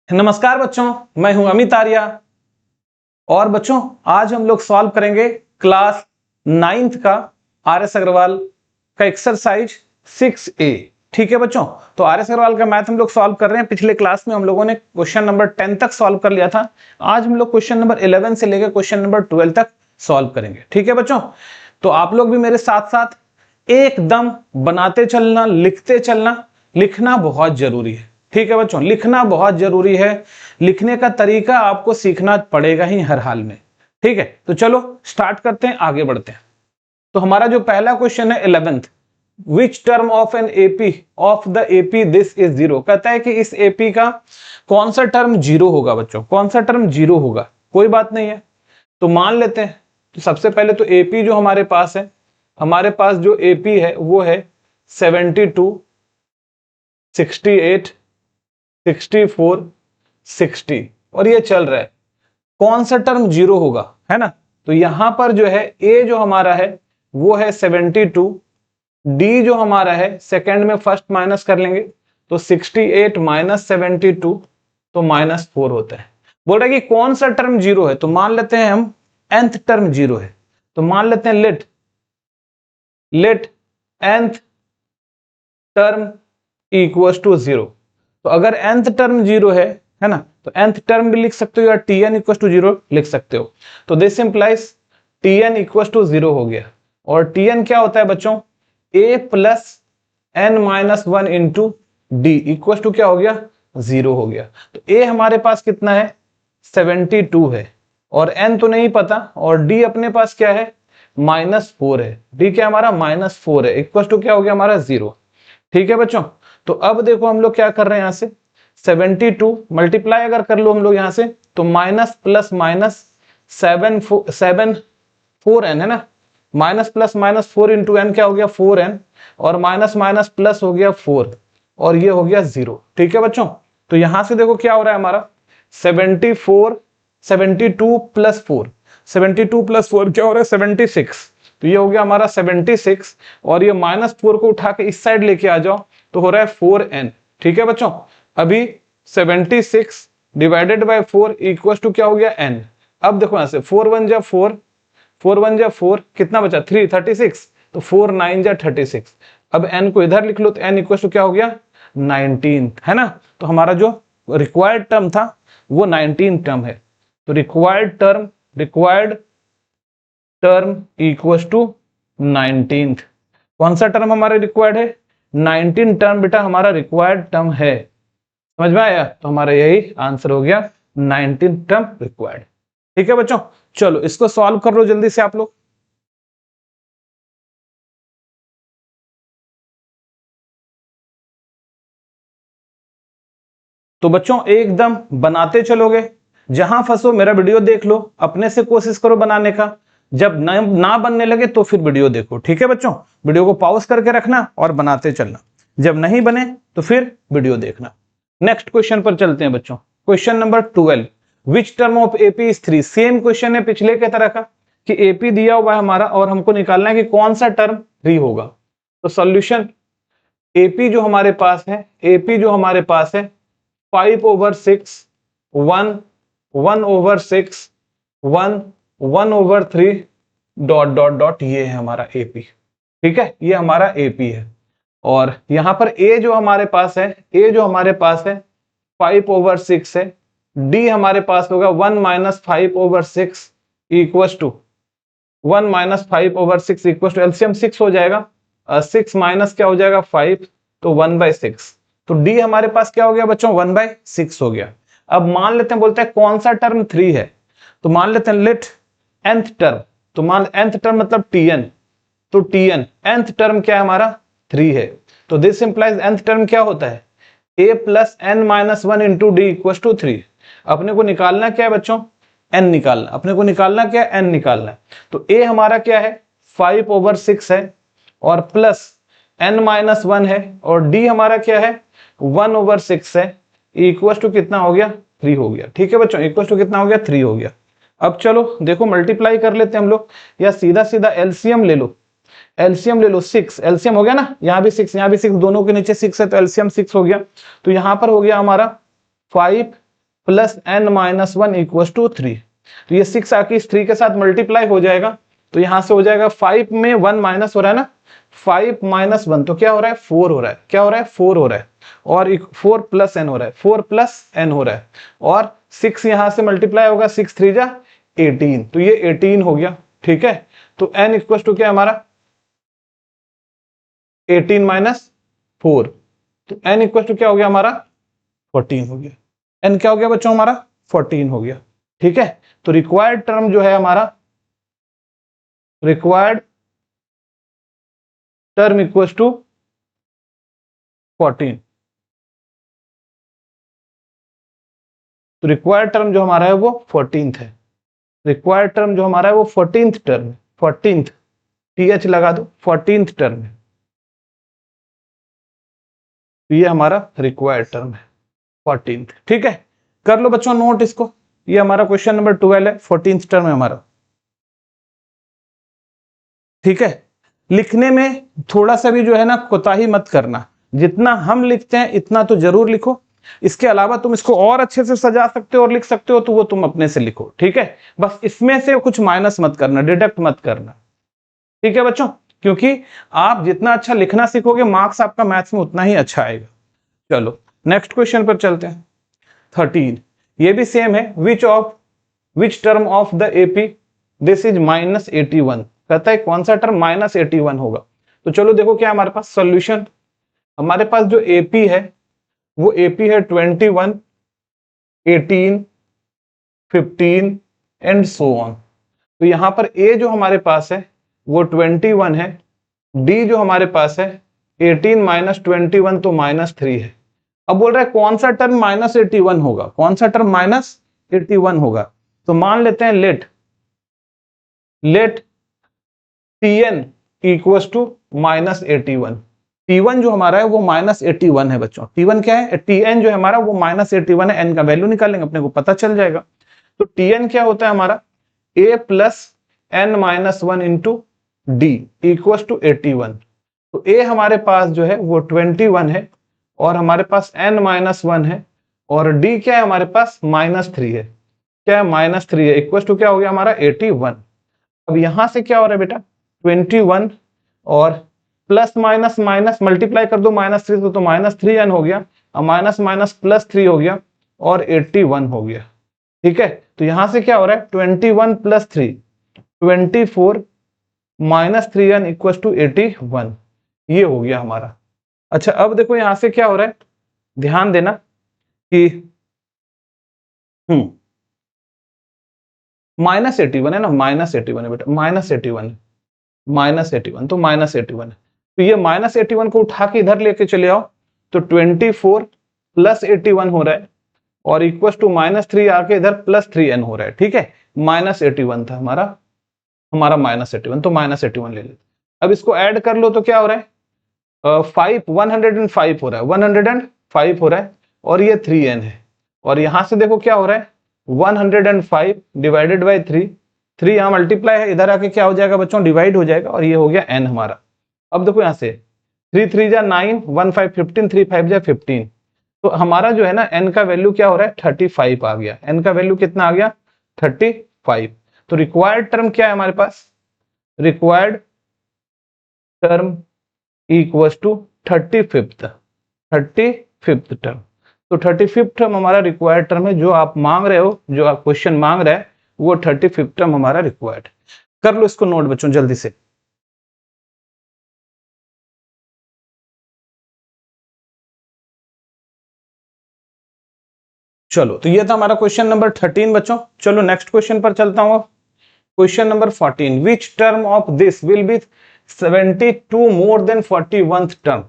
नमस्कार बच्चों, मैं हूं अमित आर्या और बच्चों आज हम लोग सॉल्व करेंगे क्लास 9th का आर.एस. अग्रवाल का एक्सरसाइज 6A। ठीक है बच्चों, तो आर.एस. अग्रवाल का मैथ हम लोग सॉल्व कर रहे हैं। पिछले क्लास में हम लोगों ने क्वेश्चन नंबर 10 तक सॉल्व कर लिया था। आज हम लोग क्वेश्चन नंबर 11 से लेकर क्वेश्चन नंबर 12 तक सॉल्व करेंगे। ठीक है बच्चों, तो आप लोग भी मेरे साथ साथ एकदम बनाते चलना, लिखते चलना। लिखना बहुत जरूरी है। ठीक है बच्चों, लिखना बहुत जरूरी है। लिखने का तरीका आपको सीखना पड़ेगा ही हर हाल में। ठीक है, तो चलो स्टार्ट करते हैं, आगे बढ़ते हैं। तो हमारा जो पहला क्वेश्चन है 11th, which term of an AP of the AP this is zero. कहता है कि इस एपी का कौन सा टर्म जीरो होगा। बच्चों कौन सा टर्म जीरो होगा, कोई बात नहीं है तो मान लेते हैं। तो सबसे पहले तो एपी जो हमारे पास है, हमारे पास जो एपी है वो है 72, 68, 64, 60 और ये चल रहा है। कौन सा टर्म जीरो होगा, है ना। तो यहां पर जो है ए जो हमारा है वो है 72, डी जो हमारा है सेकंड में फर्स्ट माइनस कर लेंगे तो 68 माइनस 72 तो -4 होता है। बोल रहा है कि कौन सा टर्म जीरो है, तो मान लेते हैं हम nth टर्म जीरो है। तो मान लेते हैं let nth term equals to zero. तो अगर nth टर्म जीरो है ना, तो nth टर्म भी लिख सकते हो या tn इक्वल्स टू जीरो लिख सकते हो। तो this implies tn equals to zero हो गया। और tn क्या होता है बच्चों, a plus n minus 1 into d equals to क्या हो गया, जीरो हो गया। तो a हमारे पास कितना है 72 है और n तो नहीं पता और d अपने पास क्या है -4 है। d क्या हमारा -4 है, इक्वल्स टू क्या हो गया हमारा जीरो। ठीक है बच्चों, तो अब देखो हम लोग क्या कर रहे हैं, यहां से 72 मल्टीप्लाई अगर कर लो हम लोग यहां से तो माइनस प्लस माइनस 4n है ना, minus plus minus 4 into n क्या हो गया 4n और माइनस माइनस प्लस हो गया 4 और ये हो गया 0। ठीक है बच्चों, तो यहां से देखो क्या हो रहा है हमारा 72 प्लस 4, 72 प्लस 4 क्या हो रहा है 76। तो ये हो गया हमारा 76 और ये -4 को उठा के इस साइड लेके आ जाओ तो हो रहा है 4n। ठीक है बच्चों, अभी 76 डिवाइडेड बाय 4 इक्वल्स टू क्या हो गया n। अब देखो यहां से 4 1 जा 4, 4 1 जा 4, कितना बचा 3, 36, तो 4 9 जा 36। अब n को इधर लिख लो तो n इक्वल्स टू क्या हो गया 19, है ना। तो हमारा जो रिक्वायर्ड टर्म था वो 19 टर्म है। तो रिक्वायर्ड टर्म इक्वल्स टू 19। कौन सा टर्म हमारा रिक्वायर्ड है, 19 टर्म बेटा हमारा रिक्वायर्ड टर्म है। समझ में आया, तो हमारा यही आंसर हो गया 19 टर्म रिक्वायर्ड। ठीक है बच्चों, चलो इसको सॉल्व कर लो जल्दी से आप लोग। तो बच्चों एकदम बनाते चलोगे, जहां फंसो मेरा वीडियो देख लो, अपने से कोशिश करो बनाने का। जब ना बनने लगे तो फिर वीडियो देखो। ठीक है बच्चों, वीडियो को पॉज करके रखना और बनाते चलना, जब नहीं बने तो फिर वीडियो देखना। नेक्स्ट क्वेश्चन पर चलते हैं बच्चों। Question number 12, which term of AP is 3। Same question है पिछले के तरह का कि एपी दिया हुआ है हमारा और हमको निकालना है कि कौन सा टर्म 3 होगा। तो सॉल्यूशन, एपी जो हमारे पास है 5/6, 1 1/6, 1 1/3 डॉट डॉट डॉट, ये है हमारा एपी। ठीक है, ये हमारा एपी है। और यहां पर ए जो हमारे पास है 5/6 है। डी हमारे पास होगा 1 - 5/6 equals to 1 - 5/6 equals to LCM 6 हो जाएगा। 6 माइनस क्या हो जाएगा 5, तो 1/6। तो डी हमारे पास क्या हो गया बच्चों 1/6 हो गया। अब मान लेते हैं, बोलते हैं कौन सा टर्म 3 है, तो मान लेते हैं लेट nth टर्म। तो मान nth टर्म मतलब tn, तो tn nth टर्म क्या है हमारा 3 है। तो दिस इंप्लाइज nth टर्म क्या होता है a plus n minus 1 into d equals to 3। अपने को निकालना क्या है बच्चों, n निकालना, अपने को निकालना क्या है n निकालना है। तो a हमारा क्या है 5/6 है और प्लस n माइनस 1 है और d हमारा क्या है 1/6 है, इक्वल्स टू कितना हो गया 3 हो गया। ठीक है बच्चों, इक्वल्स टू कितना हो गया 3 हो गया। अब चलो देखो मल्टीप्लाई कर लेते हैं हम लोग, या सीधा सीधा एलसीएम ले लो। 6 एलसीएम हो गया ना, यहाँ भी 6 यहाँ भी 6, दोनों के नीचे 6 है तो एलसीएम 6 हो गया। तो यहाँ पर हो गया हमारा 5 plus n minus 1 equal to 3। तो ये 6 आके इस 3 के साथ मल्टीप्लाई हो जाएगा, तो यहां से हो जाएगा 5 में 1 माइनस हो रहा है ना, 5 माइनस 1 तो क्या हो रहा है 4 हो रहा है, क्या हो रहा है 4 हो रहा है, और 4 प्लस n हो रहा है, 4 प्लस n हो रहा है, और 6 यहां से मल्टीप्लाई होगा, 6 3 जा 18, तो ये 18 हो गया। ठीक है, तो n इक्वल टू क्या हमारा 18 माइनस 4, तो n इक्वल टू क्या हो गया हमारा 14 हो गया। n क्या हो गया बच्चों हमारा 14 हो गया। ठीक है, तो रिक्वायर्ड टर्म जो है हमारा, रिक्वायर्ड टर्म इक्वल टू 14, तो रिक्वायर्ड टर्म जो हमारा है वो 14th है, रिक्वायर्ड टर्म जो हमारा है वो 14th टर्म, 14th th लगा दो, 14th टर्म है, तो ये हमारा रिक्वायर्ड टर्म है 14th। ठीक है, कर लो बच्चों नोट इसको, ये हमारा क्वेश्चन नंबर 12 है, 14th टर्म है हमारा। ठीक है, लिखने में थोड़ा सा भी जो है ना कोताही मत करना, जितना हम लिखते हैं इतना तो जरूर लिखो, इसके अलावा तुम इसको और अच्छे से सजा सकते हो और लिख सकते हो तो वो तुम अपने से लिखो। ठीक है, बस इसमें से कुछ माइनस मत करना, डिडक्ट मत करना। ठीक है बच्चों, क्योंकि आप जितना अच्छा लिखना सीखोगे मार्क्स आपका मैथ्स में उतना ही अच्छा आएगा। चलो नेक्स्ट क्वेश्चन पर चलते हैं। 13, ये भी सेम है, which term of the AP this is -81, कहता है कौन सा टर्म -81 होगा। तो चलो देखो क्या हमारे पास सॉल्यूशन, हमारे पास जो एपी है वो एपी है 21, 18, 15 एंड सो ऑन। तो यहां पर ए जो हमारे पास है वो 21 है, डी जो हमारे पास है 18 माइनस 21 तो -3 है। अब बोल रहा है कौन सा टर्म -81 होगा, कौन सा टर्म -81 होगा। तो मान लेते हैं late Tn equal to -81, T1 जो हमारा है वो -81 है बच्चों, T1 क्या है, Tn जो है हमारा वो -81 है, n का वैल्यू निकालेंगे अपने को पता चल जाएगा। तो Tn क्या होता है हमारा a plus n-1 into d equal to 81। तो a हमारे पास जो है वो 21 है, और हमारे पास n-1 है, और d क्या है हमारे पास -3 है, क्या है -3 है, इक्वल टू क्या हो गया हमारा 81। अब यहां से क्या हो रहा है बेटा 21 और प्लस माइनस माइनस मल्टीप्लाई कर दो -3 से तो -3n हो गया, और माइनस माइनस +3 हो गया और 81 हो गया। ठीक है, तो यहां से क्या हो रहा है 21 + 3 24 -3n इक्वल टू 81, ये हो गया हमारा। अच्छा अब देखो यहां से क्या हो रहा है, ध्यान देना कि -81 है ना, -81 है बेटा, -81 -81 तो -81 है, तो ये -81 को उठा के इधर लेके चले आओ, तो 24 + 81 हो रहा है, और इक्वल टू -3 आके इधर +3n हो रहा है। ठीक है, -81 था हमारा -81, तो -81 ले लेते। अब इसको ऐड कर लो तो क्या हो रहा है 105 हो रहा है, 105 हो रहा है, और ये 3n है, और यहां से देखो क्या हो रहा है 105 डिवाइडेड बाई 3 यहां मल्टीप्लाई है, इधर आके क्या हो जाएगा बच्चों डिवाइड हो जाएगा, और ये हो गया n हमारा। अब देखो यहां से 3 3 जा 9, 1 5 15, 3 5 जा 15, तो हमारा जो है ना n का वैल्यू क्या हो रहा है 35 आ गया, n का वैल्यू कितना आ गया 35। तो रिक्वायर्ड टर्म क्या है हमारे पास, required term equal to 35th term. तो 35th टर्म हमारा रिक्वायर्ड टर्म है, जो आप मांग रहे हो, जो आप क्वेश्चन मांग रहे हैं वो 35th टर्म हमारा रिक्वायर्ड। कर लो इसको नोट बच्चों जल्दी से। चलो तो ये था हमारा क्वेश्चन नंबर 13 बच्चों। चलो नेक्स्ट क्वेश्चन पर चलता हूं। Question number 14, which term of this will be 72 more than 41th term.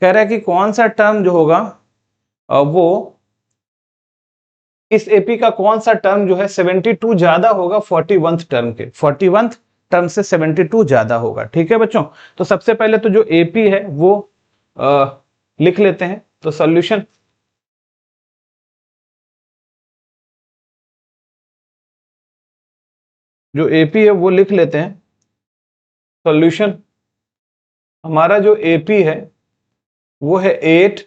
कह रहा है कि कौन सा टर्म जो होगा वो इस एपी का कौन सा टर्म जो है 72 ज्यादा होगा 41th टर्म के, 41th टर्म से 72 ज्यादा होगा। ठीक है बच्चों, तो सबसे पहले तो जो एपी है वो लिख लेते हैं। तो सॉल्यूशन, जो एपी है वो लिख लेते हैं। सॉल्यूशन, हमारा जो एपी है वो है 8,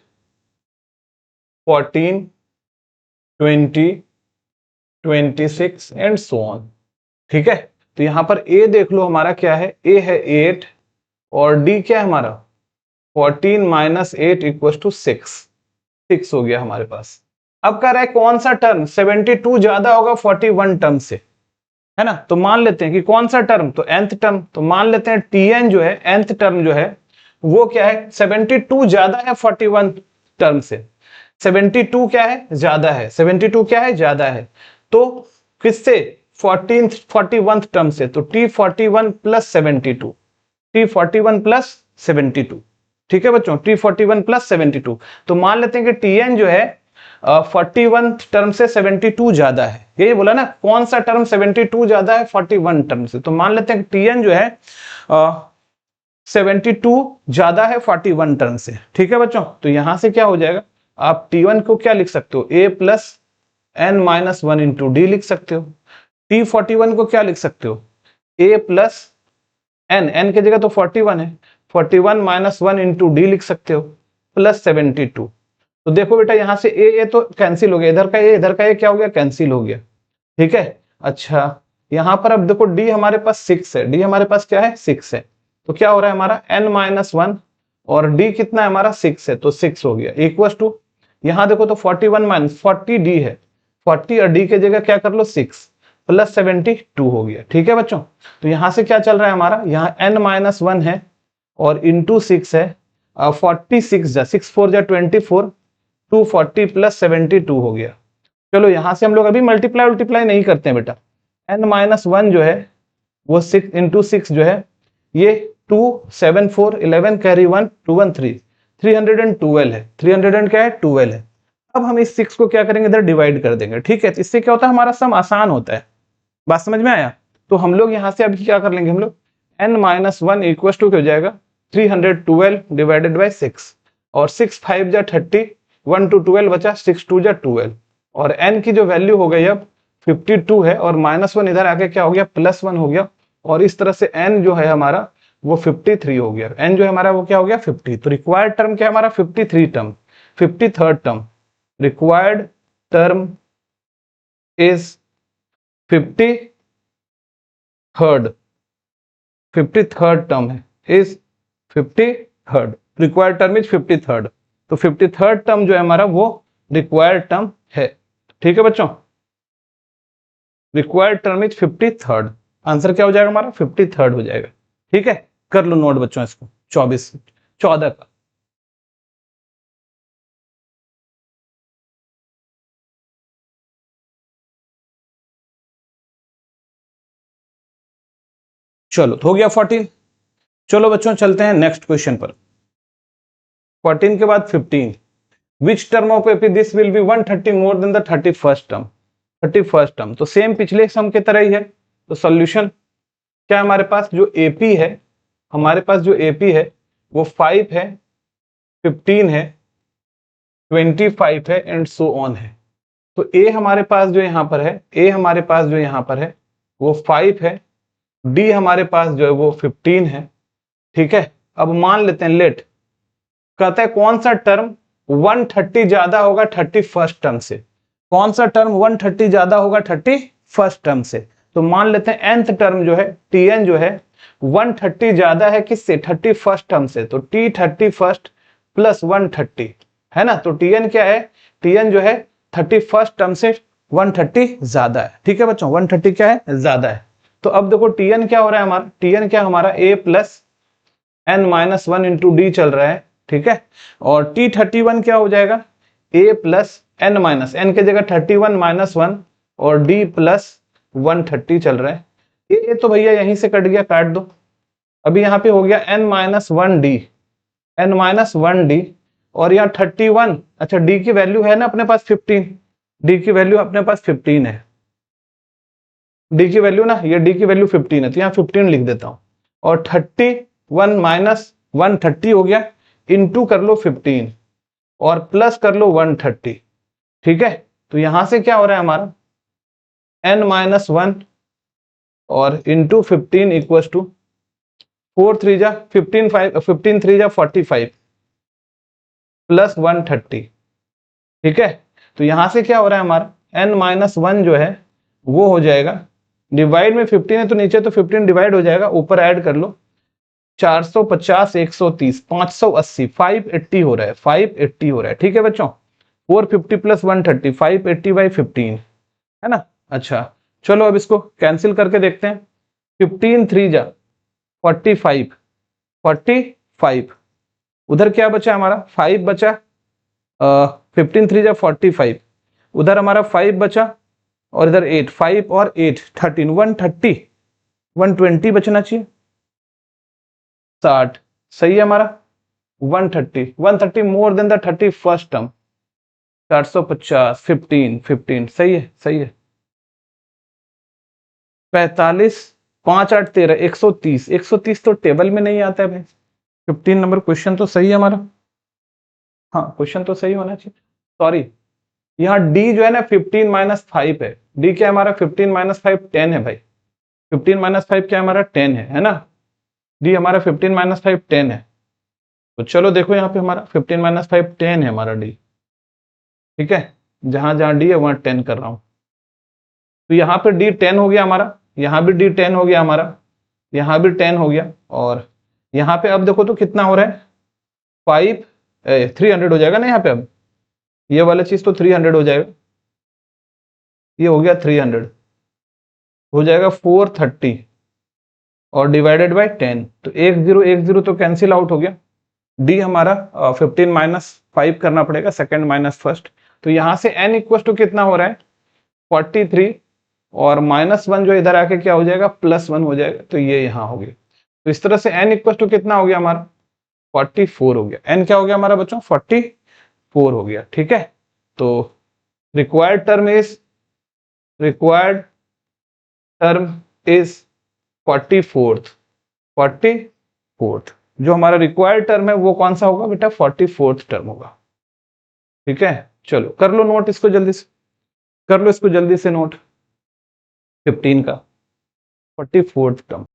14, 20, 26 एंड सो ऑन। ठीक है, तो यहां पर ए देख लो हमारा क्या है, ए है 8 और डी क्या है हमारा 14 माइनस 8 इक्वल टू 6 हो गया हमारे पास। अब कह रहा है कौन सा टर्म 72 ज्यादा होगा 41 टर्म से, है ना। तो मान लेते हैं कि कौन सा टर्म, तो nth टर्म। तो मान लेते हैं tn जो है nth टर्म जो है वो क्या है 72 ज्यादा है 41 टर्म से। 72 क्या है ज्यादा है, 72 क्या है ज्यादा है, तो किससे 41 टर्म से, तो t41 प्लस 72, t41 प्लस 72। ठीक है बच्चों, t41 प्लस 72। तो मान लेते हैं कि tn जो है 41 टर्म से 72 ज्यादा है, यही बोला ना, कौन सा टर्म 72 ज्यादा है 41 टर्म से। तो मान लेते हैं कि tn जो है 72 ज्यादा है 41 टर्म से। ठीक है बच्चों, तो यहां से क्या हो जाएगा, आप t1 को क्या लिख सकते हो, a plus n minus 1 into D लिख सकते हो। t41 को क्या लिख सकते हो, a प्लस n की जगह तो 41 है, 41 माइनस 1 इंटू डी लिख सकते हो, प्लस 72। तो देखो बेटा यहां से ए तो कैंसिल हो गया, इधर का ए इधर का ए क्या हो गया, कैंसिल हो गया। ठीक है, अच्छा यहां पर अब देखो डी हमारे पास 6 है, डी हमारे पास क्या है 6 है, तो क्या हो रहा है हमारा n माइनस 1 और डी कितना है हमारा 6 है, तो 6 हो गया इक्वल टू, यहां देखो तो 41 माइनस 40 डी है, 40 और डी की जगह क्या कर लो 6 प्लस 72 हो गया। ठीक है बच्चों, तो यहां से क्या चल रहा है हमारा, यहाँ n माइनस 1 है और इंटू 6 है, 46 जा 6 4 जा 24, 240 प्लस 72 हो गया। चलो यहां से हम लोग अभी मल्टीप्लाई नहीं करते हैं बेटा, n माइनस 1 जो है वो 6 इंटू 6 जो है ये 2 7 4 11 कैरी 1 2 1 3 312 है, 300 एंड क्या है 12 है। अब हम इस 6 को क्या करेंगे इधर डिवाइड कर देंगे। ठीक है, तो इससे क्या होता है हमारा सम आसान होता है, बात समझ में आया। तो हम लोग यहाँ से अभी क्या कर लेंगे, हम लोग n माइनस 1 इक्वल टू क्या हो जाएगा 312 डिवाइडेड बाई 6 और 6 5 जा 30, 1 टू 12 बचा, 6 2 जा 12 और n की जो वैल्यू हो गई अब 52 है और माइनस 1 इधर आके क्या हो गया प्लस 1 हो गया और इस तरह से n जो है हमारा वो 53 हो गया, n जो है हमारा वो क्या हो गया 50। तो रिक्वायर्ड टर्म क्या है हमारा 53 term, 53rd term, required term is 53rd term है, is 53rd, required term is 53rd। तो 53rd टर्म जो है हमारा वो रिक्वायर्ड टर्म है। ठीक है बच्चों, required term is 53rd, answer क्या हो जाएगा हमारा 53rd हो जाएगा। ठीक है, कर लो नोट बच्चों इसको, 14 का। चलो तो हो गया 14। चलो बच्चों चलते हैं नेक्स्ट क्वेश्चन पर। 14 के बाद 15, which term of AP this will be 130 more than the 31st term, 31st term. तो सेम पिछले सम के तरह ही है। तो सॉल्यूशन क्या हमारे पास, जो एपी है हमारे पास, जो एपी है वो 5 है, 15 है, 25 है एंड सो ऑन है। तो ए हमारे पास जो यहाँ पर है, ए हमारे पास जो यहाँ पर है वो 5 है, डी हमारे पास जो है वो 15 है। ठीक है, अब मान लेते हैं लेट, कहता है कौन सा टर्म 130 ज्यादा होगा 31st टर्म से, कौन सा टर्म 130 ज्यादा होगा 31st टर्म से। तो मान लेते हैं nth टर्म जो है tn जो है 130 ज्यादा है किससे 31st टर्म से, तो t 31st प्लस 130 है ना। तो tn क्या है, tn जो है 31st टर्म से 130 ज्यादा है। ठीक है बच्चों, 130 क्या है ज्यादा है। तो अब देखो tn क्या हो रहा है हमारा, tn क्या हमारा a plus n minus 1 into D चल रहा है। ठीक है, और t31 क्या हो जाएगा a plus n minus, n की जगह 31 माइनस 1 और d प्लस 130 चल रहा है। ये तो भैया यहीं से कट गया, काट दो। अभी यहाँ पे हो गया n minus 1 D, n minus 1 D और यहाँ 31, अच्छा d की वैल्यू है ना अपने पास 15, d की वैल्यू अपने पास 15 है, d की वैल्यू ना, ये d की वैल्यू 15 है तो यहाँ 15 लिख देता हूं और 31 माइनस 130 हो गया, इनटू कर लो 15 और प्लस कर लो 130। ठीक है, तो यहां से क्या हो रहा है हमारा n माइनस 1 और इंटू 15 इक्वल टू 4 3 जा 15 5 15 3 जा 45 प्लस 130। ठीक है, तो यहां से क्या हो रहा है हमारा n-1 जो है वो हो जाएगा, डिवाइड में 15 है तो नीचे तो 15 डिवाइड हो जाएगा, ऊपर ऐड कर लो 450 130 580 580 हो रहा है, 580 हो रहा है। ठीक है बच्चों, 450 प्लस 130 580 बाई 15 है ना। अच्छा चलो अब इसको कैंसिल करके देखते हैं। 15 3 जा 45 45, उधर क्या बचा हमारा 5 बचा, 15 3 जा 45, उधर हमारा 5 बचा और इधर 8, 5 और 8 13 130 120 बचना चाहिए, 60 सही है हमारा, 130 more than the 31st term, 450 15 15 सही है सही है। 45 5 8 13 130 130 तो टेबल में नहीं आता है भाई। 15 नंबर क्वेश्चन तो सही है हमारा, हाँ क्वेश्चन तो सही होना चाहिए। सॉरी यहाँ डी जो है ना 15 माइनस 5 है, डी क्या है हमारा 15 माइनस 5 10 है भाई, 15 माइनस 5 क्या है हमारा 10 है ना, डी हमारा 15 माइनस 5 10 है। तो चलो देखो यहाँ पे हमारा 15 माइनस 5 10 है हमारा डी, ठीक है, जहां जहां डी है वहां 10 कर रहा हूं। तो यहाँ पे डी 10 हो गया हमारा, यहाँ भी डी 10 हो गया हमारा, यहाँ भी 10 हो गया, और यहाँ पे अब देखो तो कितना हो रहा है 300 हो जाएगा ना यहाँ पे, अब ये वाला चीज तो 300 हो जाएगा, ये हो गया 300 हो जाएगा 430 और डिवाइडेड बाय 10, तो 10 तो कैंसिल आउट हो गया। डी हमारा 15 माइनस 5 करना पड़ेगा, सेकंड माइनस फर्स्ट, तो यहां से n इक्वल टू कितना हो रहा है 43 और -1 जो इधर आके क्या हो जाएगा +1 हो जाएगा, तो ये यहां हो गया। तो इस तरह से n इक्वल टू कितना हो गया हमारा 44 हो गया, n क्या हो गया हमारा बच्चों 44 हो गया। ठीक है, तो रिक्वायर्ड टर्म इज 44th, जो हमारा रिक्वायर्ड टर्म है वो कौन सा होगा बेटा 44th टर्म होगा। ठीक है, चलो कर लो नोट इसको जल्दी से, कर लो इसको जल्दी से नोट, 15 का 44th term.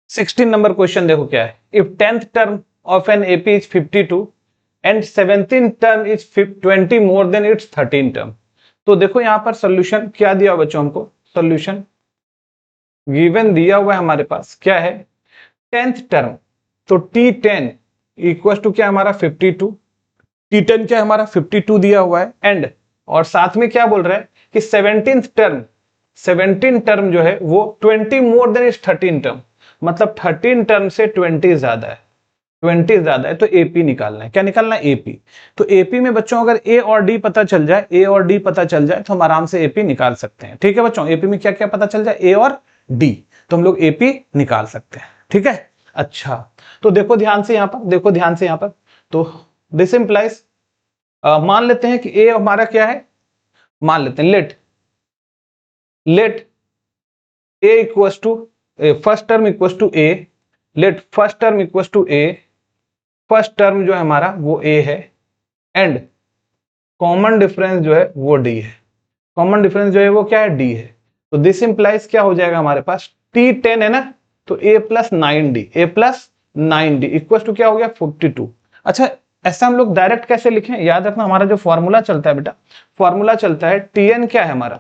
Sixteen number question देखो क्या है, if 10th term of an AP is 52 and 17th term is 20 more than it's 13 term. तो देखो यहां पर सोल्यूशन क्या दिया बच्चों हमको, सोल्यूशन गिवन दिया हुआ है हमारे पास, क्या है 10th टर्म, तो T10 इक्वल टू क्या हमारा 52, T10 क्या हमारा 52 दिया हुआ है, एंड और साथ में क्या बोल रहा है कि 17th टर्म जो है वो 20 मोर देन इज 13 टर्म, मतलब 13 टर्म से 20 ज्यादा है, 20 ज्यादा है, तो एपी निकालना है। क्या निकालना है एपी। तो एपी में बच्चों अगर ए और डी पता चल जाए, ए और डी पता चल जाए तो हम आराम से एपी निकाल सकते हैं। ठीक है बच्चों, एपी में क्या क्या पता चल जाए ए और डी, तो हम लोग एपी निकाल सकते हैं। ठीक है, अच्छा तो देखो ध्यान से यहां पर, देखो ध्यान से यहां पर, तो दिस इंप्लाइज मान लेते हैं कि ए हमारा क्या है, मान लेते हैं let a equals to first term equals to a, let first term equals to a, first term जो है हमारा वो ए है, एंड कॉमन डिफरेंस जो है वो डी है, कॉमन डिफरेंस जो है वो क्या है डी है। तो दिस इंप्लाइज क्या हो जाएगा हमारे पास T10 है ना, तो a plus 9d equal to क्या हो गया 52। अच्छा ऐसा हम लोग डायरेक्ट कैसे लिखें, याद रखना हमारा जो फॉर्मूला चलता है बेटा, फॉर्मूला चलता है Tn क्या है हमारा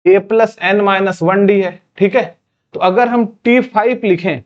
a plus n minus 1d है। ठीक है, तो अगर हम T5 लिखें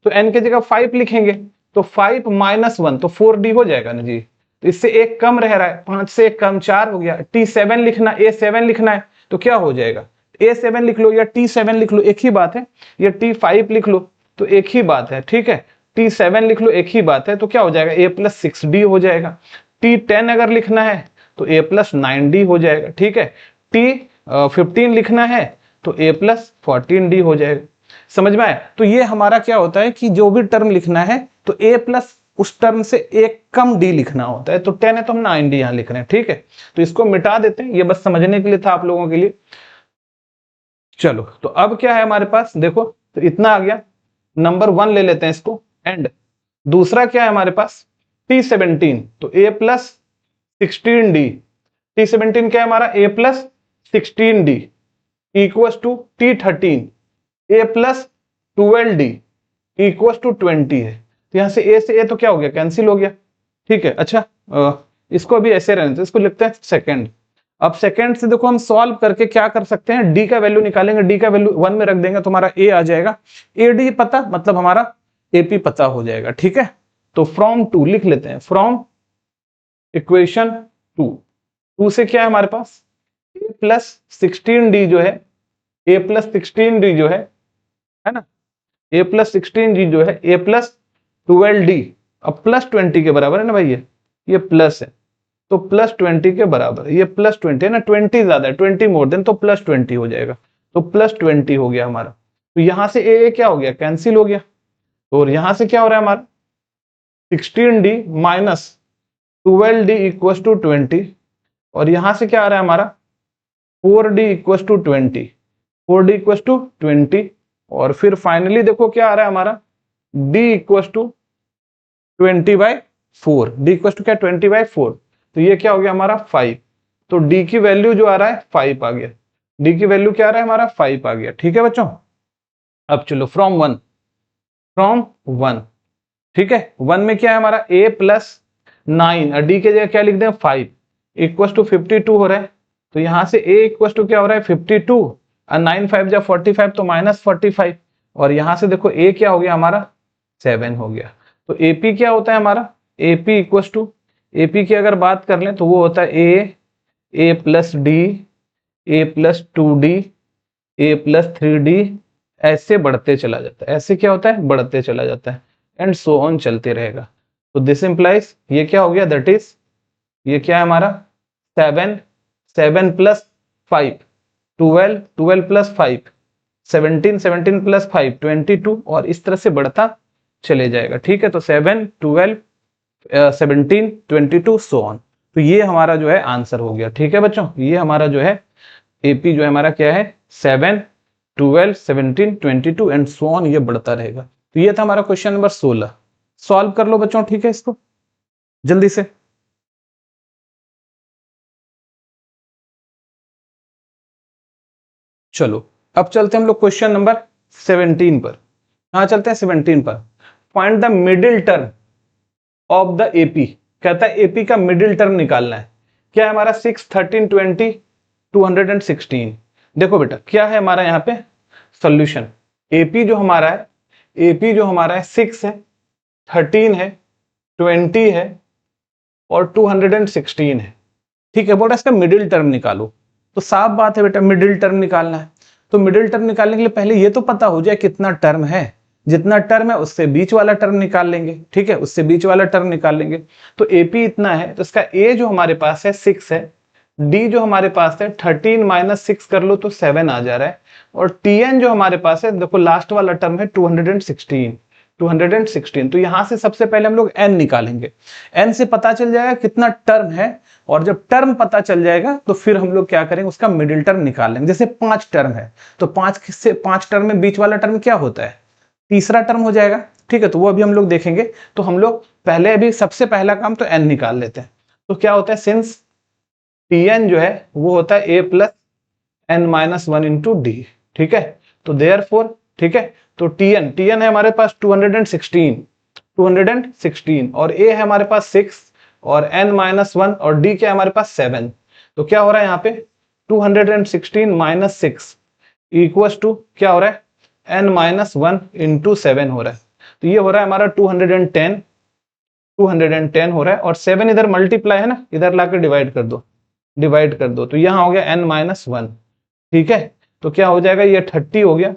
तो n की जगह 5 लिखेंगे, तो 5 माइनस 1 तो 4d हो जाएगा ना जी, तो इससे एक कम रह रहा है, 5 से एक कम 4 हो गया। T7 लिखना, A7 लिखना है तो क्या हो जाएगा A7 लिख लो या T7 लिख लो, एक ही बात है, या T5 लिख लो तो एक ही बात है। ठीक है, T7 लिख लो एक ही बात है, तो क्या हो जाएगा a प्लस 6d हो जाएगा। T10 अगर लिखना है तो a प्लस 9d हो जाएगा। ठीक है, T15 लिखना है तो a प्लस 14d हो जाएगा। समझ में आया? तो ये हमारा क्या होता है कि जो भी टर्म लिखना है तो a प्लस उस टर्म से एक कम d लिखना होता है, तो 10 है तो हम 9d यहां लिख रहे हैं। ठीक है, तो इसको मिटा देते हैं, ये बस समझने के लिए था आप लोगों के लिए। चलो तो अब क्या है हमारे पास, देखो तो इतना आ गया, नंबर 1 ले लेते हैं इसको, एंड दूसरा क्या है हमारे पास T17, तो a प्लस 16d, T17 क्या है हमारा a plus 16d equal to T13 a plus 12d equal to 20 है, तो यहाँ से ए तो क्या हो गया, कैंसिल हो गया। ठीक है, अच्छा इसको अभी ऐसे रहने दो, इसको लिखते हैं सेकंड। अब सेकंड से देखो हम सॉल्व करके क्या कर सकते हैं, डी का वैल्यू निकालेंगे, डी का वैल्यू 1 में रख देंगे तो हमारा ए आ जाएगा, ए डी पता मतलब हमारा एपी पता हो जाएगा। ठीक है, तो फ्रॉम 2 लिख लेते हैं, फ्रॉम इक्वेशन 2 से क्या है हमारे पास, ए प्लस 16 डी जो है, ए प्लस 16 डी जो है ना, ए प्लस 16 डी जो है, ए प्लस 12 डी, अब प्लस 20 के बराबर है ना भाई, ये प्लस है तो प्लस 20 के बराबर, ये प्लस 20 है ना, 20 ज्यादा है, 20 मोर देन, तो प्लस 20 हो जाएगा, तो प्लस 20 हो गया हमारा। तो यहां से ए क्या हो गया, कैंसिल हो गया, और यहां से क्या हो रहा है हमारा 16d minus 12d equal to 20, और यहां से क्या आ रहा है हमारा 4d equal to 20, 4d equal to 20, और फिर फाइनली देखो क्या आ रहा है हमारा d equal to 20/4, d equal to क्या 20/4, तो ये क्या हो गया हमारा 5, तो d की वैल्यू जो आ रहा है 5 आ गया, d की वैल्यू क्या आ रहा है हमारा 5 आ गया। ठीक है बच्चों, अब चलो फ्रॉम 1, ठीक है, 1 में क्या है हमारा a प्लस 9 और d के जगह क्या लिख दें 5 इक्वल टू 52 हो रहा है, तो यहां से a इक्वल टू क्या हो रहा है 52 और 9 5 जा 45 तो माइनस 45, और यहां से देखो a क्या हो गया हमारा 7 हो गया। तो AP क्या होता है हमारा, AP इक्वल टू, AP की अगर बात कर लें तो वो होता है a plus D, a plus 2d, a plus 3d, ऐसे बढ़ते चला जाता है, ऐसे क्या होता है बढ़ते चला जाता है, एंड सो ऑन चलते रहेगा। तो दिस इंप्लाइज ये क्या हो गया, दैट इज ये क्या है हमारा 7 प्लस 5 12, 12 प्लस 5 17, 17 प्लस 5 22, और इस तरह से बढ़ता चले जाएगा। ठीक है, तो 7 12 17 22 सो ऑन, तो ये हमारा जो है आंसर हो गया। ठीक है बच्चों, ये हमारा जो है एपी जो है हमारा क्या है 7 12 17 22 एंड सो ऑन, ये बढ़ता रहेगा। तो ये था हमारा क्वेश्चन नंबर 16, सॉल्व कर लो बच्चों। ठीक है, इसको जल्दी से। चलो अब चलते हैं हम लोग क्वेश्चन नंबर 17 पर। कहां चलते हैं 17 पर, find the middle term of the AP, कहता है एपी का मिडिल टर्म निकालना है। क्या है हमारा 6 13 20 216। देखो बेटा क्या है हमारा यहाँ पे सॉल्यूशन, एपी जो हमारा है, एपी जो हमारा है 6 है 13 है 20 है और 216 है। ठीक है, बोला इसका मिडिल टर्म निकालो, तो साफ बात है बेटा मिडिल टर्म निकालना है, तो मिडिल टर्म निकालने के लिए पहले ये तो पता हो जाए कितना टर्म है, जितना टर्म है उससे बीच वाला टर्म निकाल लेंगे। ठीक है, उससे बीच वाला टर्म निकाल लेंगे, तो एपी इतना है, तो इसका ए जो हमारे पास है 6 है, डी जो हमारे पास है 13 माइनस 6 कर लो तो 7 आ जा रहा है, और टीएन जो हमारे पास है देखो लास्ट वाला टर्म है 216, तो यहां से सबसे पहले हम लोग एन निकालेंगे, एन से पता चल जाएगा कितना टर्म है, और जब टर्म पता चल जाएगा तो फिर हम लोग क्या करेंगे उसका मिडिल टर्म निकाल लेंगे। जैसे 5 टर्म है तो 5 टर्म में बीच वाला टर्म क्या होता है, तीसरा टर्म हो जाएगा। ठीक है, तो वो अभी हम लोग देखेंगे, तो हम लोग पहले अभी सबसे पहला काम तो एन निकाल लेते हैं। तो क्या होता है सिंस टीएन जो है वो होता है a plus n minus 1 into d. ठीक है, तो देयरफॉर ठीक है, तो टीएन है हमारे पास 216 और ए है हमारे पास 6 और n माइनस 1 और d क्या है हमारे पास 7, तो क्या हो रहा है यहाँ पे 216 माइनस 6 इक्वल टू क्या हो रहा है n माइनस 1 इंटू 7 हो रहा है, तो ये हो रहा है हमारा 210 हो रहा है, और 7 इधर मल्टीप्लाई है ना, इधर लाकर डिवाइड कर दो, तो यहाँ हो गया n माइनस 1। ठीक है, तो क्या हो जाएगा ये 30 हो गया,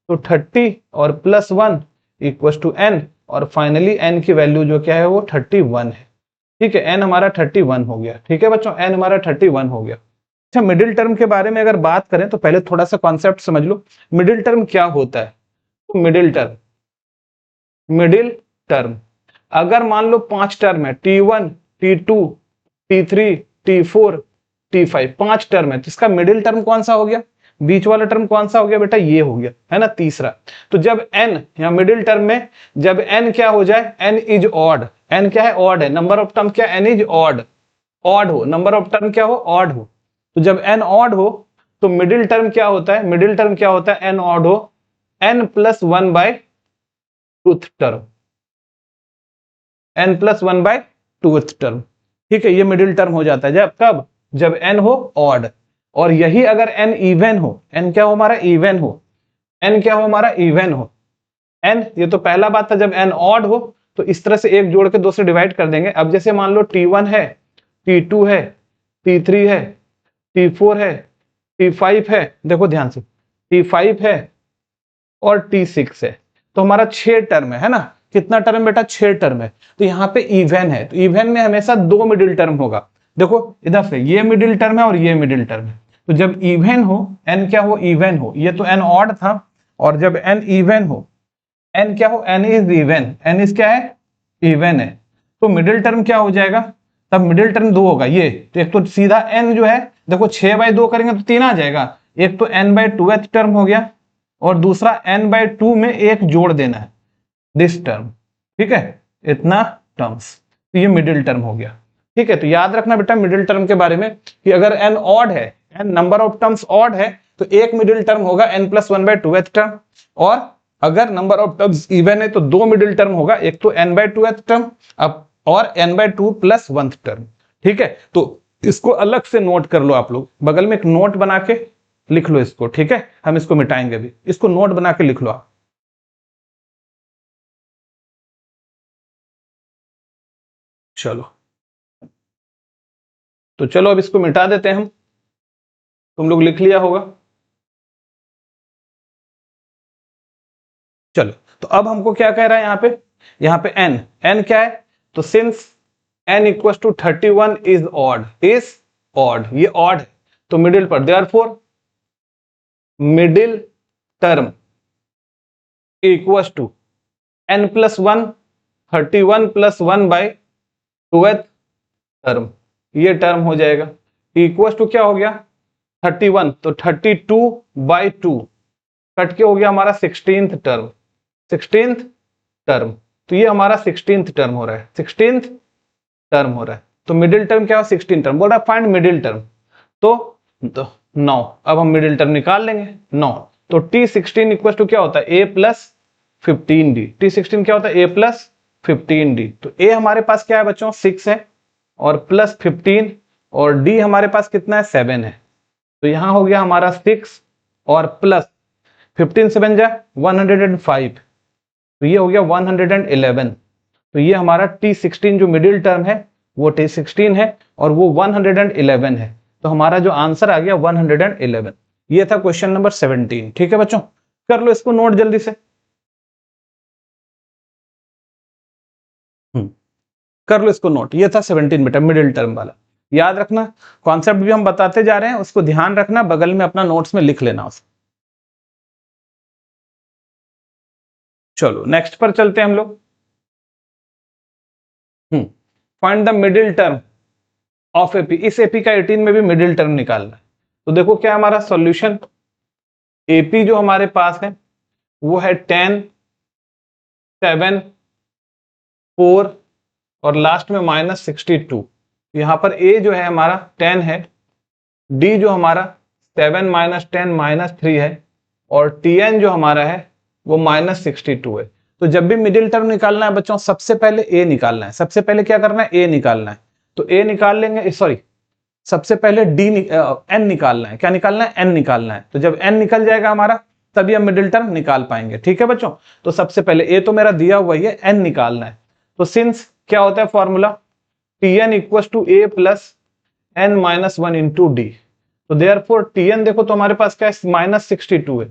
तो 30 और प्लस 1 इक्वल टू n, और फाइनली n की वैल्यू जो क्या है वो 31 है। ठीक है, n हमारा 31 हो गया। ठीक है बच्चों, n हमारा 31 हो गया। अच्छा, मिडिल टर्म के बारे में अगर बात करें तो पहले थोड़ा सा कॉन्सेप्ट समझ लो, मिडिल टर्म क्या होता है। तो मिडिल टर्म अगर मान लो 5 टर्म है T1 T2 T3 T4 T5, 5 term है, तो इसका मिडिल टर्म कौन सा हो गया, बीच वाला टर्म कौन सा हो गया बेटा, ये हो गया है ना तीसरा। तो जब n या मिडिल टर्म में जब n क्या हो जाए, n इज ऑड, n क्या है ऑड है, नंबर ऑफ टर्म क्या n इज ऑड हो, नंबर ऑफ टर्म क्या हो ऑड हो, तो जब n ऑड हो तो मिडिल टर्म क्या होता है, n ऑड हो n plus 1 by twoth term, n plus 1/2th term. ठीक है, ये मिडिल टर्म हो जाता है जब कब, जब n हो ऑड। और यही अगर n इवन हो, n क्या हो हमारा इवन हो, n क्या हो हमारा इवन हो, n, ये तो पहला बात था, जब n ऑड हो तो इस तरह से एक जोड़ के 2 से डिवाइड कर देंगे। अब जैसे मान लो T1 है, T2 है, T3 है, T4 है, T5 है, देखो ध्यान से, T5 है और T6 है, तो हमारा 6 टर्म है ना। कितना टर्म बेटा, 6 टर्म है। तो यहाँ पे इवन है, तो इवन में हमेशा 2 मिडिल टर्म होगा। देखो इधर से ये मिडिल टर्म है और ये मिडिल टर्म है, तो जब इवन हो, n क्या हो, इवन हो, ये तो n ऑड था, और जब n इवन हो, n क्या हो, n is even, n is क्या है, इवन है, तो मिडिल टर्म क्या हो जाएगा, तब मिडिल टर्म 2 होगा ये। तो एक तो सीधा n जो है, देखो 6/2 करेंगे तो 3 आ जाएगा, एक तो n/2th टर्म हो गया, और दूसरा n/2 में एक जोड़ देना है, दिस टर्म। ठीक है, इतना टर्म्स, तो ये मिडिल टर्म हो गया। ठीक है, तो याद रखना बेटा मिडिल टर्म के बारे में कि अगर n ऑड है, n number of terms odd है, तो एक मिडिल टर्म होगा n प्लस 1/2th टर्म, और अगर नंबर ऑफ टर्म्स इवन है तो 2 मिडिल टर्म होगा, एक तो n/2th टर्म अब और n/2 प्लस 1th टर्म। ठीक है, तो इसको अलग से नोट कर लो आप लोग, बगल में एक नोट बना के लिख लो इसको। ठीक है, हम इसको मिटाएंगे भी, इसको नोट बना के लिख लो आप। चलो, तो चलो अब इसको मिटा देते हैं हम, तुम लोग लिख लिया होगा। चलो, तो अब हमको क्या कह रहा है यहाँ पे n क्या है, तो since n equal to 31 is odd, ये ऑड है, तो मिडिल पर, therefore middle term equal to n plus 1, 31 plus 1/2th term, ये टर्म हो जाएगा, इक्वल टू क्या हो गया 31, तो 32/2 कट के हो गया हमारा 16th टर्म, 16th टर्म, तो ये हमारा 16th टर्म हो रहा है, 16th टर्म हो रहा है। तो मिडिल टर्म क्या हो, 16 टर्म, बोल रहा है फाइंड मिडिल टर्म, तो 9। अब हम मिडिल टर्म निकाल लेंगे 9, तो T16 इक्वल टू क्या होता है, a प्लस 15d, T16 क्या होता है, a प्लस 15d, तो a हमारे पास क्या है बच्चों 6 है, और प्लस 15, और d हमारे पास कितना है 7 है, तो यहां हो गया हमारा 6 और प्लस 15 से बन जाए 105, तो ये हो गया 111, तो ये हमारा T16 जो मिडिल टर्म है वो T16 है, और वो 111 है, तो हमारा जो आंसर आ गया 111। ये था क्वेश्चन नंबर 17। ठीक है बच्चों, कर लो इसको नोट जल्दी से, कर लो इसको नोट, ये था 17 बेटा मिडिल टर्म वाला। याद रखना, कॉन्सेप्ट भी हम बताते जा रहे हैं, उसको ध्यान रखना, बगल में अपना नोट्स में लिख लेना उसको। चलो नेक्स्ट पर चलते हैं हम लोग। Find the middle term of AP, इस एपी का 18 में भी मिडिल टर्म निकालना है। तो देखो क्या हमारा सॉल्यूशन, एपी जो हमारे पास है वो है 10, 7, 4 और लास्ट में -62। यहां पर ए जो है हमारा 10 है, डी जो हमारा 7 - 10 -3 है, और टीएन जो हमारा है वो -62 है। तो जब भी मिडिल टर्म निकालना है बच्चों, सबसे पहले ए निकालना है, सबसे पहले क्या करना है, ए निकालना है, तो ए निकाल लेंगे, सॉरी सबसे पहले एन निकालना है, क्या निकालना है, एन निकालना है, तो जब एन निकल जाएगा हमारा तभी हम मिडिल टर्म निकाल पाएंगे। ठीक है बच्चों, तो सबसे पहले ए तो मेरा दिया हुआ ही है, एन निकालना है, तो सिंस क्या होता है formula, t n equal to a plus n -1 into d, तो देयरफॉर टीएन देखो तो हमारे पास क्या है -62 है,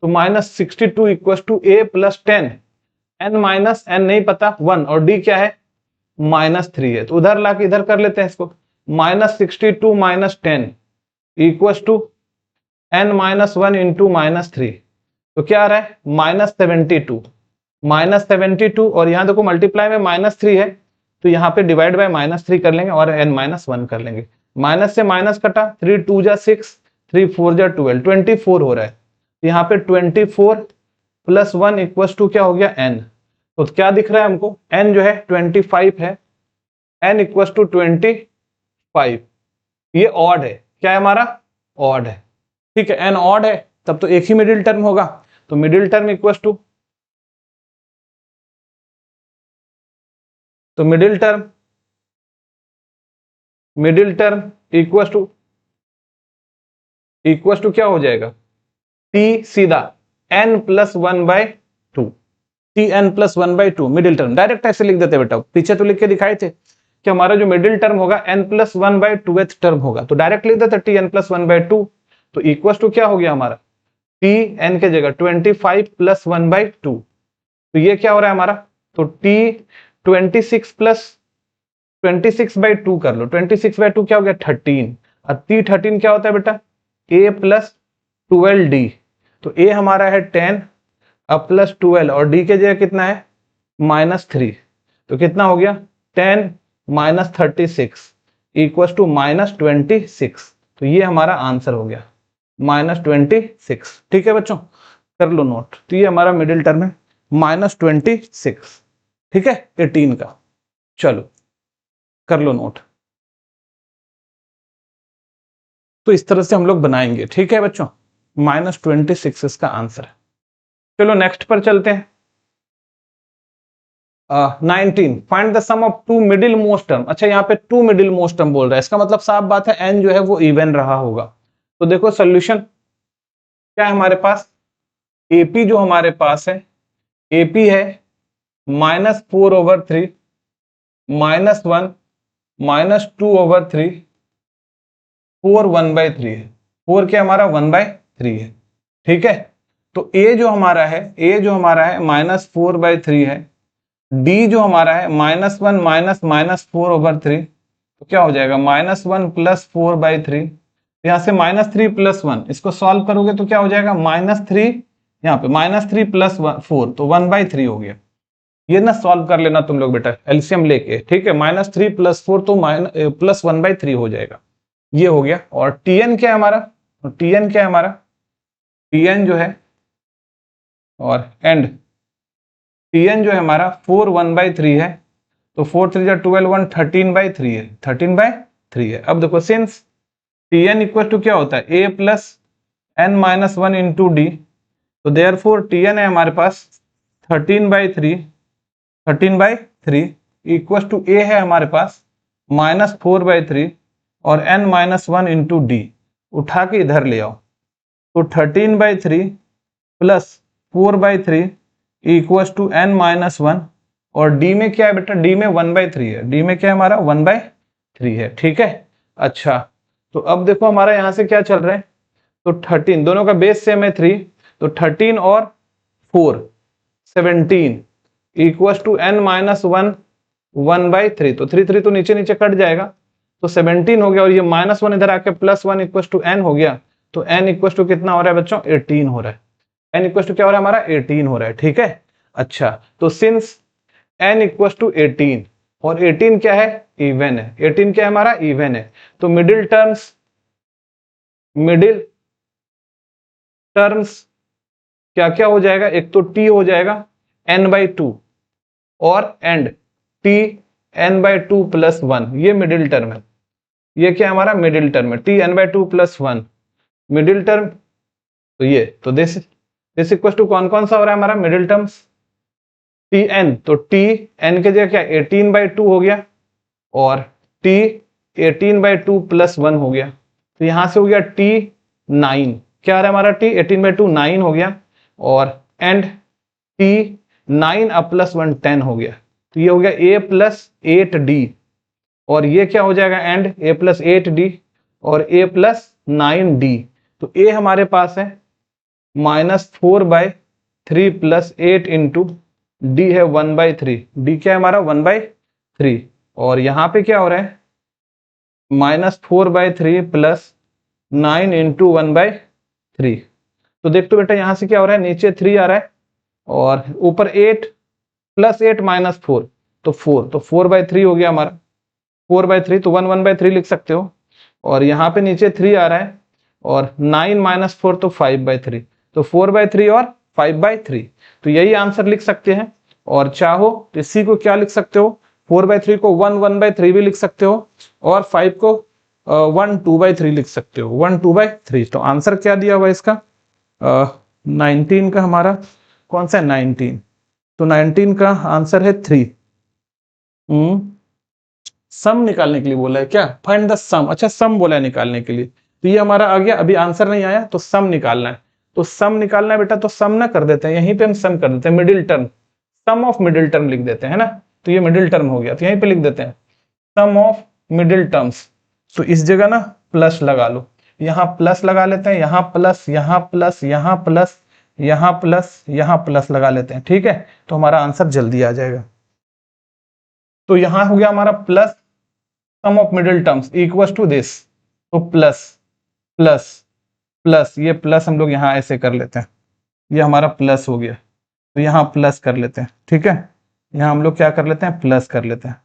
तो -62 equal to a plus 10, n minus n नहीं पता 1, और डी क्या है -3 है, तो उधर लाके इधर कर लेते हैं इसको, -62 - 10 इक्वल टू n - 1 इंटू -3, तो क्या आ रहा है -72, -72, और यहां देखो मल्टीप्लाई में -3 है, तो यहाँ पे डिवाइड बाय -3 कर लेंगे और n - 1 कर लेंगे, माइनस से माइनस कटा, 3 2 जा 6, 3 4 जा 12, 24 हो रहा है, यहाँ पे 24 प्लस 1 इक्वल टू क्या हो गया n, तो क्या दिख रहा है हमको, n जो है 25 है, n इक्वल टू 25, ये ऑड है, क्या है हमारा ऑड है। ठीक है, n ऑड है तब तो एक ही मिडिल टर्म होगा, तो मिडिल टर्म इक्वल टू तो मिडिल टर्म इक्वस टू क्या हो जाएगा, टी सीधा n+1/2, Tn+1/2 middle term. Direct ऐसे लिख देते बेटा, पीछे तो लिख के दिखाए थे कि हमारा जो मिडिल टर्म होगा n+1/2th टर्म होगा, तो डायरेक्ट लिख देते Tn+1/2। तो इक्वस टू क्या हो गया हमारा, Tn के जगह 25 + 1/2, तो ये क्या हो रहा है हमारा, तो T 26/2 कर लो, 26/2 क्या हो गया 13, और T13 क्या होता है बेटा A+12D, तो A हमारा है 10 अब +12 और D के जगह कितना है -3, तो कितना हो गया 10 - 36 = -26, तो ये हमारा आंसर हो गया -26। ठीक है बच्चों, कर लो नोट। तो ये हमारा मिडिल टर्म है -26, ठीक है 18 का। चलो कर लो नोट। तो इस तरह से हम लोग बनाएंगे, ठीक है बच्चों, -26 इसका आंसर है। चलो नेक्स्ट पर चलते हैं। 19 find the sum of two middle most term. अच्छा यहाँ पे टू मिडिल मोस्ट टर्म बोल रहा है, इसका मतलब साफ बात है n जो है वो इवन रहा होगा। तो देखो सोल्यूशन क्या है हमारे पास, AP जो हमारे पास है, AP है -4/3 -1 -2/3 4 1/3 है। 4 क्या हमारा 1/3 है, ठीक है। तो A जो हमारा है -4/3 है, D जो हमारा है -1 - -4/3, तो क्या हो जाएगा -1 + 4/3, यहाँ से -3 + 1 इसको सॉल्व करोगे तो क्या हो जाएगा -3, यहाँ पे -3 + 4 तो 1/3 हो गया। ये ना सॉल्व कर लेना तुम लोग बेटा एलसीएम लेके, ठीक है, -3 + 4 तो +1/3 हो जाएगा, ये हो गया। और Tn क्या है हमारा, तो Tn क्या है हमारा, Tn जो है और एंड Tn जो है हमारा 4 1/3 है, तो 4 3 जा 12 1 13/3 है, 13/3 है। अब देखो सिंस Tn इक्वल टू क्या होता है A + n - 1 × D, तो देयरफॉर Tn है हमारे पास 13/3 इक्वल टू A है हमारे पास -4/3 और n - 1 × D, उठा के इधर ले आओ, तो 13/3 + 4/3 इक्वल टू n - 1, और D में क्या है बेटा, D में 1/3 है, D में क्या है हमारा 1/3 है, ठीक है। अच्छा तो अब देखो हमारा यहाँ से क्या चल रहा है, तो 13 दोनों का बेस सेम है 3, तो 13 और 4 17 इक्वल टू n - 1 1/3, तो 3 3 तो नीचे नीचे कट जाएगा, तो 17 हो गया, और ये -1 इधर आके +1 इक्वल टू n हो गया, तो n इक्वल टू कितना हो रहा है बच्चों 18 हो रहा है, n इक्वल टू क्या हो रहा है हमारा 18 हो रहा है, ठीक है। अच्छा तो सिंस n इक्वल टू 18 और 18 क्या है इवन है, 18 क्या है हमारा इवन है, तो मिडिल टर्म्स क्या क्या हो जाएगा, एक तो t हो जाएगा n/2 और एंड t n/2 + 1, ये मिडिल टर्म है, ये क्या हमारा मिडिल टर्म है t n/2 + 1 मिडिल टर्म, तो ये तो दिस इक्वल टू कौन कौन सा हो रहा है हमारा मिडिल टर्म्स Tn, तो Tn के जगह क्या 18/2 हो गया और T 18/2 + 1 हो गया, तो यहां से हो गया T9, क्या आ रहा है हमारा T 18/2 9 हो गया, और एंड T9 + 1 10 हो गया, तो ये हो गया A + 8D, और ये क्या हो जाएगा एंड A + 8D और A + 9D, तो A हमारे पास है -4/3 + 8 × D है 1/3, D क्या है हमारा 1/3, और यहाँ पे क्या हो रहा है -4/3 + 9 × 1/3, तो देख तो बेटा यहाँ से क्या हो रहा है नीचे 3 आ रहा है और ऊपर 8 + 8 - 4, तो 4, तो 4/3 हो गया हमारा, 4/3 तो 1 1/3 लिख सकते हो, और यहाँ पे नीचे 3 आ रहा है और 9 - 4 तो 5/3, तो 4/3 और 5/3, तो यही आंसर लिख सकते हैं। और चाहो तो इसी को क्या लिख सकते हो 4/3 को 1 1/3 भी लिख सकते हो, और 5 को 1 2/3 लिख सकते हो, 1 2/3, तो आंसर क्या दिया हुआ इसका 19 का हमारा कौन सा है 19, तो 19 का आंसर है 3। सम निकालने के लिए बोला है क्या? फाइंड द सम। अच्छा, सम बोला है निकालने के लिए, तो ये हमारा आ गया। अभी आंसर नहीं आया तो सम निकालना है, तो सम निकालना है बेटा, तो सम ना कर देते हैं, यहीं पे हम सम कर देते हैं, middle term, sum of middle term लिख देते हैं ना। तो ये मिडिल टर्म हो गया, तो यहीं पे लिख देते हैं सम ऑफ मिडिल टर्म्स। तो इस जगह ना प्लस लगा लो, यहाँ प्लस लगा लेते हैं, यहाँ प्लस, यहाँ प्लस, यहाँ प्लस, यहाँ प्लस, यहाँ प्लस लगा लेते हैं, ठीक है। तो हमारा आंसर जल्दी आ जाएगा। तो यहां हो गया हमारा plus sum of middle terms equal to this, तो प्लस प्लस प्लस, ये प्लस हम लोग यहाँ ऐसे कर लेते हैं, ये हमारा प्लस हो गया, तो यहाँ प्लस कर लेते हैं, ठीक है। यहाँ हम लोग क्या कर लेते हैं, प्लस कर लेते हैं,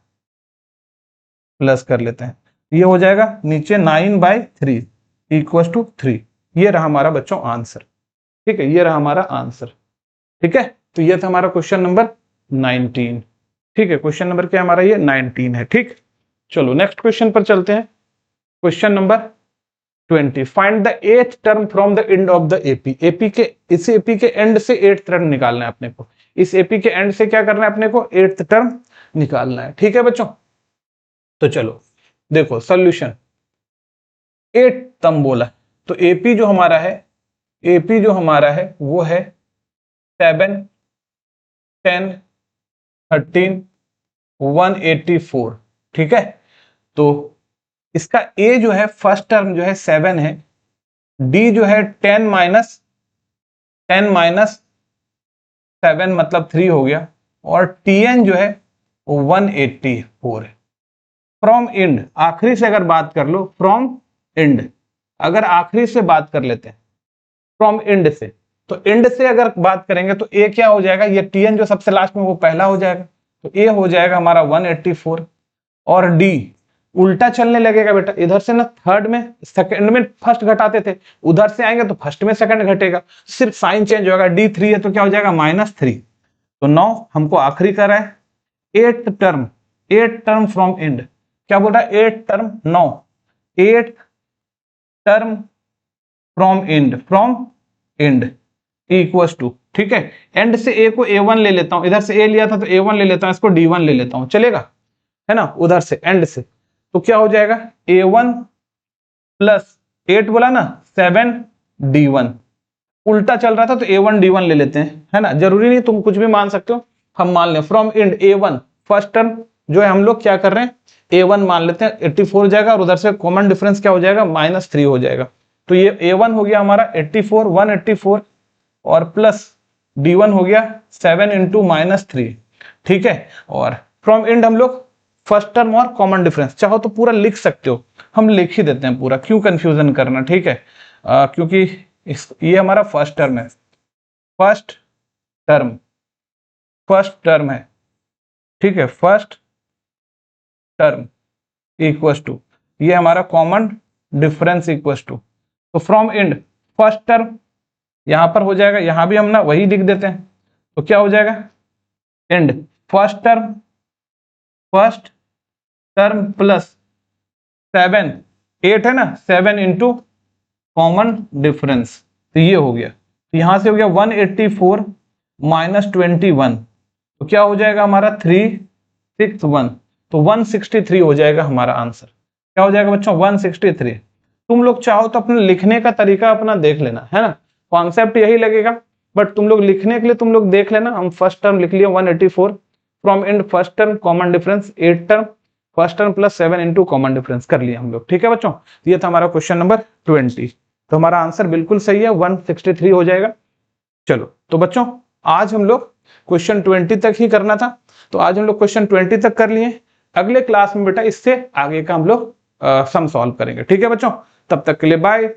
प्लस कर लेते हैं, ये हो जाएगा नीचे 9/3 इक्वल टू 3। ये रहा हमारा बच्चों आंसर, ठीक है, ये रहा हमारा आंसर, ठीक है। तो ये था हमारा क्वेश्चन नंबर 19, ठीक है। क्वेश्चन नंबर क्या हमारा ये 19 है, ठीक। चलो नेक्स्ट क्वेश्चन पर चलते हैं। Question number 20, find the 8th term from the end of the AP. AP के, इस एपी के एंड से 8th टर्म निकालना है अपने को, इस एपी के एंड से क्या करना है अपने को, 8th टर्म निकालना है, ठीक है बच्चों। तो चलो देखो सॉल्यूशन, 8 टर्म बोला, तो एपी जो हमारा है, एपी जो हमारा है वो है 7, 10, 13, 184, ठीक है। तो इसका ए जो है फर्स्ट टर्म जो है 7 है, डी जो है 10 माइनस 7 मतलब 3 हो गया, और टीएन जो है 184 है। फ्रॉम एंड, आखिरी से अगर बात कर लो, फ्रॉम एंड अगर आखिरी से बात कर लेते हैं, फ्रॉम एंड से, तो एंड से अगर बात करेंगे तो ए क्या हो जाएगा, ये टीएन जो सबसे लास्ट में वो पहला हो जाएगा, तो ए हो जाएगा हमारा 184, और डी उल्टा चलने लगेगा बेटा, इधर से ना थर्ड में सेकंड में फर्स्ट घटाते थे, उधर से आएंगे तो फर्स्ट में सेकंड घटेगा, सिर्फ साइन चेंज होगा, D3 है तो क्या हो जाएगा -3। तो 9 हमको आखिरी का है, 8 टर्म फ्रॉम एंड, क्या बोल रहा है 8 term, 9 8 term from end equals to, ठीक है। एंड से ए को A1 ले लेता हूं, इधर से ए लिया था तो A1 ले लेता हूं, इसको D1 ले लेता हूं, चलेगा, है ना, उधर से एंड से, तो क्या हो जाएगा A1 प्लस 8 बोला ना 7 D1, उल्टा चल रहा था तो A1 D1 ले लेते हैं, है ना, जरूरी नहीं तुम कुछ भी मान सकते हो, हम मान लें from and A1 first term जो है हम लोग क्या कर रहे हैं A1 मान लेते हैं, 84 हो जाएगा, और उधर से कॉमन डिफरेंस क्या हो जाएगा -3 हो जाएगा, तो ये A1 हो गया हमारा 84 184, और प्लस D1 हो गया 7 इंटू -3, ठीक है। और फ्रॉम एंड हम लोग फर्स्ट टर्म और कॉमन डिफरेंस, चाहो तो पूरा लिख सकते हो, हम लिख ही देते हैं पूरा, क्यों कंफ्यूजन करना, ठीक है। क्योंकि ये हमारा फर्स्ट टर्म है, फर्स्ट टर्म है, ठीक है, फर्स्ट टर्म इक्वल्स टू, ये हमारा कॉमन डिफरेंस इक्वल्स टू, तो फ्रॉम एंड फर्स्ट टर्म यहां पर हो जाएगा, यहां भी हम ना वही लिख देते हैं, तो क्या हो जाएगा एंड फर्स्ट टर्म प्लस 7 8 है ना, 7 इंटू कॉमन डिफरेंस, तो ये हो गया, तो यहां से हो गया 184 -21, तो क्या हो जाएगा हमारा 361, तो 163 हो जाएगा हमारा आंसर, क्या हो जाएगा बच्चों 163। तुम लोग चाहो तो अपने लिखने का तरीका अपना देख लेना, है ना, कॉन्सेप्ट यही लगेगा, बट तुम लोग लिखने के लिए तुम लोग देख लेना, हम फर्स्ट टर्म लिख लिया 184 from and first term common difference 8 term first term plus 7 into common difference कर लिया हम लोग, ठीक है बच्चों। ये था हमारा क्वेश्चन नंबर 20, तो हमारा आंसर बिल्कुल सही है, 163 हो जाएगा। चलो तो बच्चों आज हम लोग क्वेश्चन 20 तक ही करना था, तो आज हम लोग क्वेश्चन 20 तक कर लिए, अगले क्लास में बेटा इससे आगे का हम लोग सम सॉल्व करेंगे, ठीक है बच्चों। तब तक के लिए बाय।